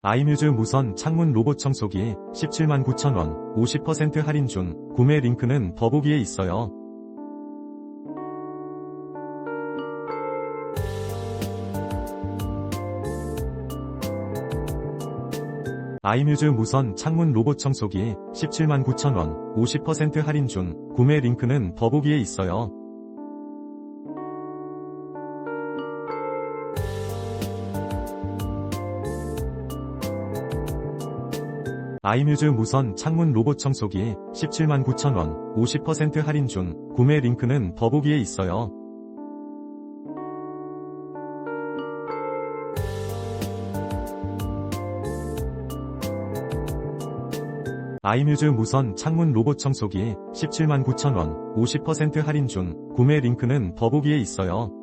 아이뮤즈 무선 창문 로봇청소기 179,000원 50% 할인 중. 구매 링크는 더보기에 있어요. 아이뮤즈 무선 창문 로봇청소기 179,000원 50% 할인 중. 구매 링크는 더보기에 있어요. 아이뮤즈 무선 창문 로봇청소기 179,000원 50% 할인 중. 구매 링크는 더보기에 있어요. 아이뮤즈 무선 창문 로봇청소기 179,000원 50% 할인 중. 구매 링크는 더보기에 있어요.